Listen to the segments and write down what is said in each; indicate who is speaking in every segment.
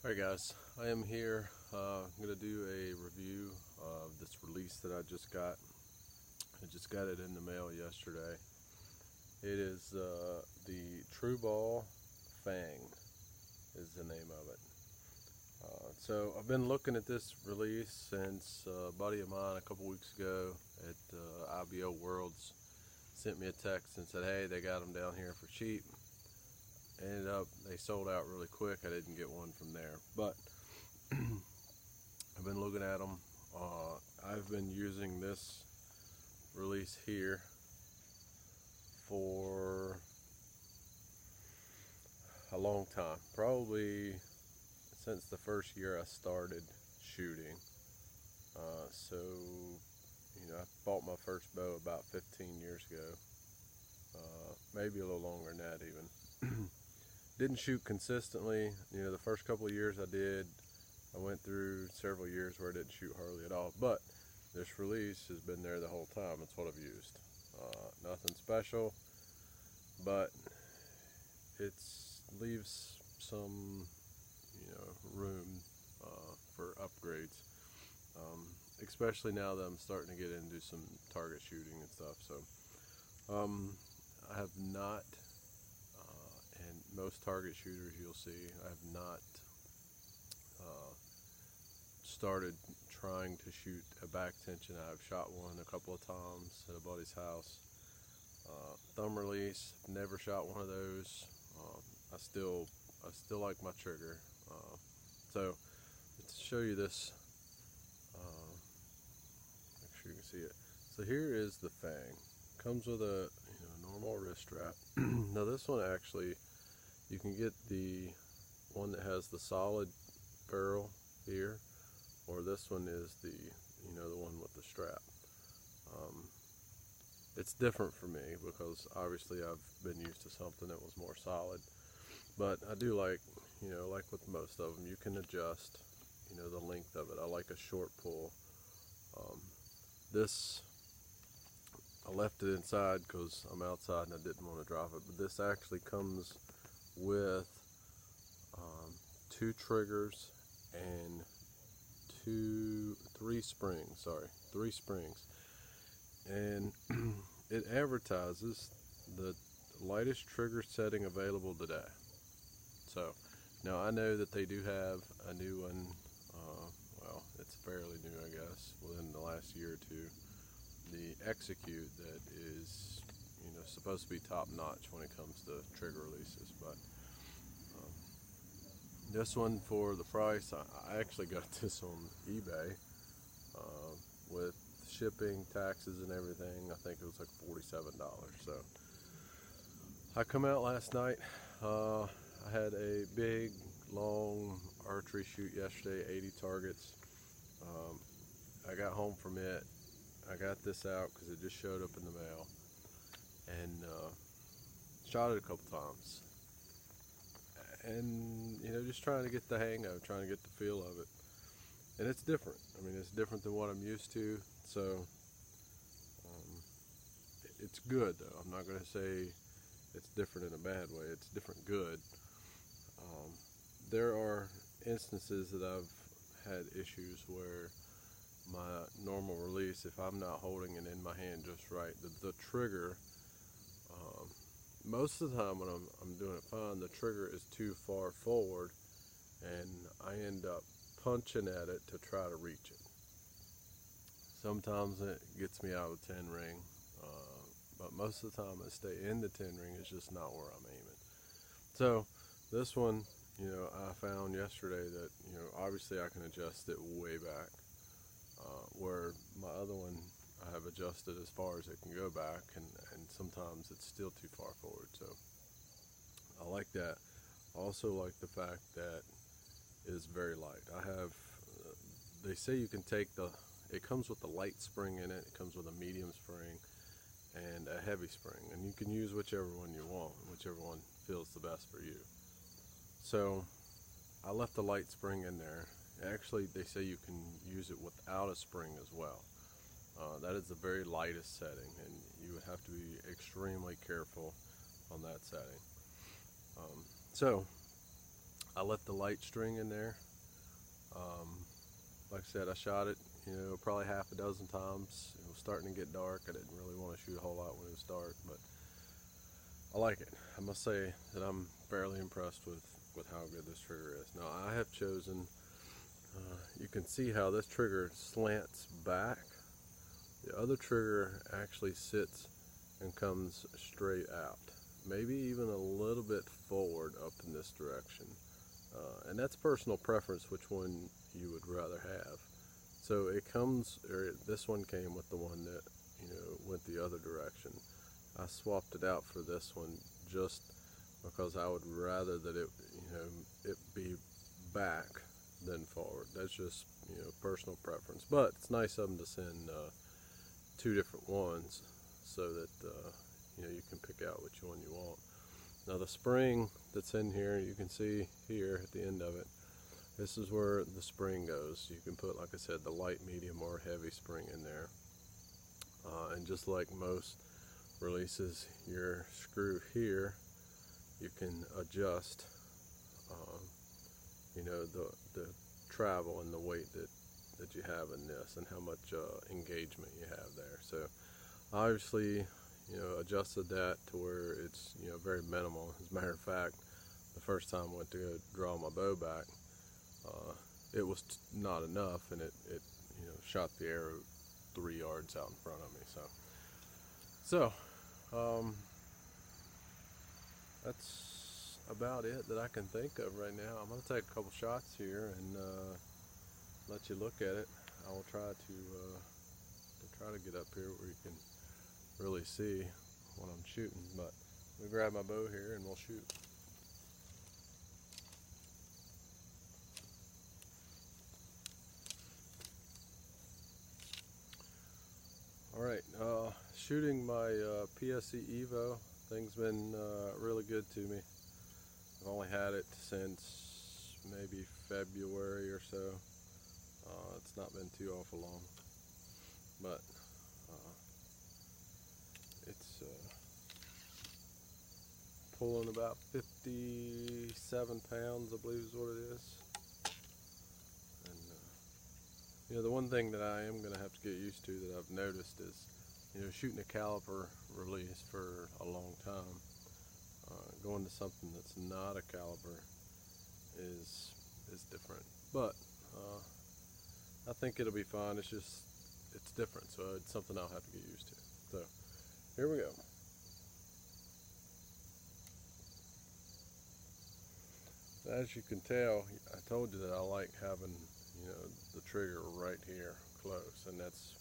Speaker 1: Alright guys, I am here. I'm going to do a review of this release that I just got. I just got it in the mail yesterday. It is the TruBall Fang is the name of it. So I've been looking at this release since a buddy of mine a couple weeks ago at IBO Worlds sent me a text and said, hey, they got them down here for cheap. Ended up, they sold out really quick. I didn't get one from there, but I've been looking at them. I've been using this release here for a long time, probably since the first year I started shooting. So, I bought my first bow about 15 years ago, maybe a little longer than that even. Didn't shoot consistently. The first couple of years I did. I went through several years where I didn't shoot hardly at all, but this release has been there the whole time. It's what I've used. Nothing special, but it leaves some room for upgrades, especially now that I'm starting to get into some target shooting and stuff. So I have not, and most target shooters you'll see, I have not started trying to shoot a back tension. I've shot one a couple of times at a buddy's house. Thumb release, never shot one of those. I still like my trigger. So to show you this, make sure you can see it. So here is the Fang. Comes with a normal wrist strap. Now this one actually, you can get the one that has the solid barrel here, or this one is the the one with the strap. It's different for me because obviously I've been used to something that was more solid, but I do like, like with most of them, you can adjust the length of it. I like a short pull. This, I left it inside because I'm outside and I didn't want to drop it, but this actually comes with two triggers and three springs, and it advertises the lightest trigger setting available today. So now I know that they do have a new one. Well, it's fairly new, I guess, within the last year or two. The Execute that is supposed to be top notch when it comes to trigger releases, but this one, for the price, I actually got this on eBay with shipping, taxes, and everything. I think it was like $47. So I come out last night. I had a big, long archery shoot yesterday, 80 targets. I got home from it. I got this out because it just showed up in the mail, and shot it a couple times. And just trying to get the hang of it, trying to get the feel of it. And it's different. I mean, it's different than what I'm used to. So it's good, though. I'm not going to say it's different in a bad way. It's different good. There are instances that I've had issues where my normal release, if I'm not holding it in my hand just right, the trigger, most of the time when I'm doing it fine, the trigger is too far forward and I end up punching at it to try to reach it. Sometimes it gets me out of the 10 ring, but most of the time I stay in the 10 ring. It's just not where I'm aiming. So this one, I found yesterday that, obviously I can adjust it way back, where my other one I have adjusted as far as it can go back, and sometimes it's still too far forward. So I like that. I also like the fact that it's very light. I have, they say you can take it comes with a light spring in it, it comes with a medium spring and a heavy spring, and you can use whichever one you want, whichever one feels the best for you. So I left the light spring in there. Actually, they say you can use it without a spring as well. That is the very lightest setting, and you would have to be extremely careful on that setting. So I let the light string in there. Like I said, I shot it, probably half a dozen times. It was starting to get dark. I didn't really want to shoot a whole lot when it was dark, but I like it. I must say that I'm fairly impressed with how good this trigger is. Now I have chosen, you can see how this trigger slants back. The other trigger actually sits and comes straight out, maybe even a little bit forward up in this direction. And that's personal preference, which one you would rather have. So it comes, or this one came with the one that went the other direction. I swapped it out for this one just because I would rather that it be back than forward. That's just personal preference. But it's nice of them to send two different ones so that you can pick out which one you want. Now the spring that's in here, you can see here at the end of it, this is where the spring goes. You can put, like I said, the light, medium, or heavy spring in there. And just like most releases, your screw here, you can adjust the travel and the weight that you have in this and how much engagement you have there. So obviously adjusted that to where it's very minimal. As a matter of fact, the first time I went to go draw my bow back, it was not enough, and it shot the arrow 3 yards out in front of me. So that's about it that I can think of right now. I'm going to take a couple shots here and let you look at it. I will try to get up here where you can really see what I'm shooting, but let me grab my bow here and we'll shoot. Alright, shooting my PSE Evo, thing's been really good to me. I've only had it since maybe February or so. It's not been too awful long, but it's pulling about 57 pounds, I believe is what it is. And the one thing that I am going to have to get used to that I've noticed is, shooting a caliper release for a long time, going to something that's not a caliper is different. But I think it'll be fine. It's different, so it's something I'll have to get used to. So here we go. As you can tell, I told you that I like having the trigger right here close, and that's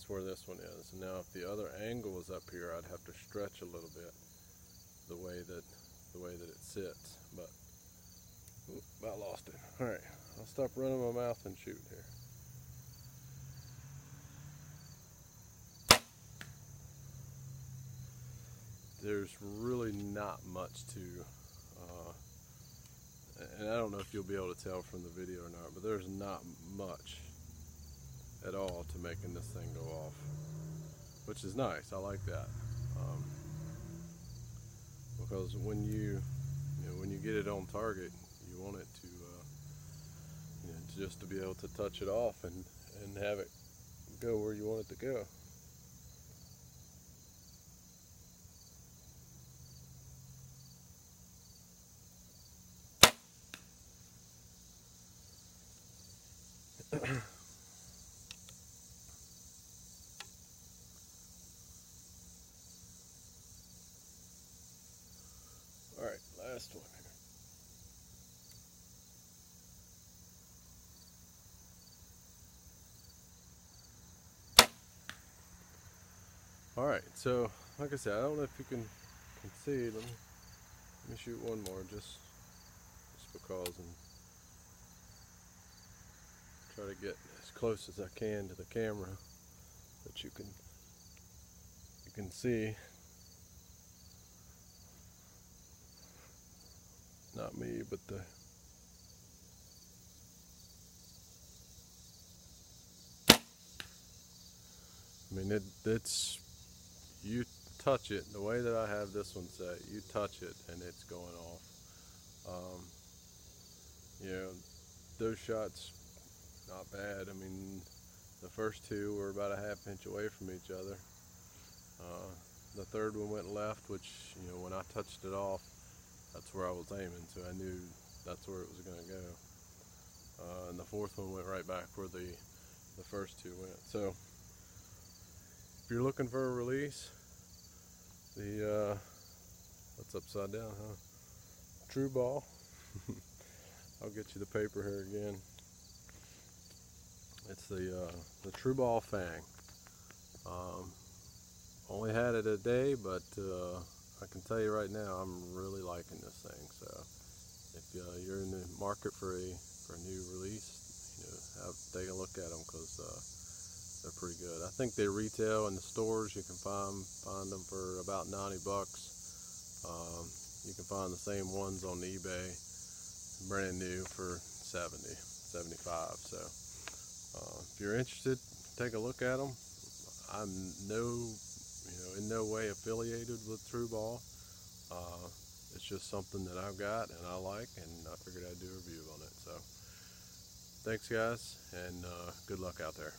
Speaker 1: where this one is. And now if the other angle was up here, I'd have to stretch a little bit the way that it sits. But about lost it. All right, I'll stop running my mouth and shoot here. There's really not much to and I don't know if you'll be able to tell from the video or not, but there's not much at all to making this thing go off, which is nice. I like that, because when you get it on target, you want it to just to be able to touch it off and have it go where you want it to go. All right, last one here. All right, so like I said, I don't know if you can see. Let me shoot one more just because, and try to get as close as I can to the camera that you can see. Not me, but it's, you touch it the way that I have this one set, you touch it and it's going off. you know, those shots, not bad. I mean, the first two were about a half inch away from each other. The third one went left, which, you know, when I touched it off, that's where I was aiming, so I knew that's where it was going to go. And the fourth one went right back where the first two went. So if you're looking for a release, that's upside down, huh? TruBall. I'll get you the paper here again. It's the TruBall Fang. Only had it a day, but I can tell you right now, I'm really liking this thing. So if you're in the market for a new release, you know, take a look at them, because they're pretty good. I think they retail in the stores. You can find them for about 90 bucks. You can find the same ones on eBay, brand new, for 70, 75. So if you're interested, take a look at them. I'm in no way affiliated with TruBall. It's just something that I've got and I like, and I figured I'd do a review on it. So thanks, guys, and good luck out there.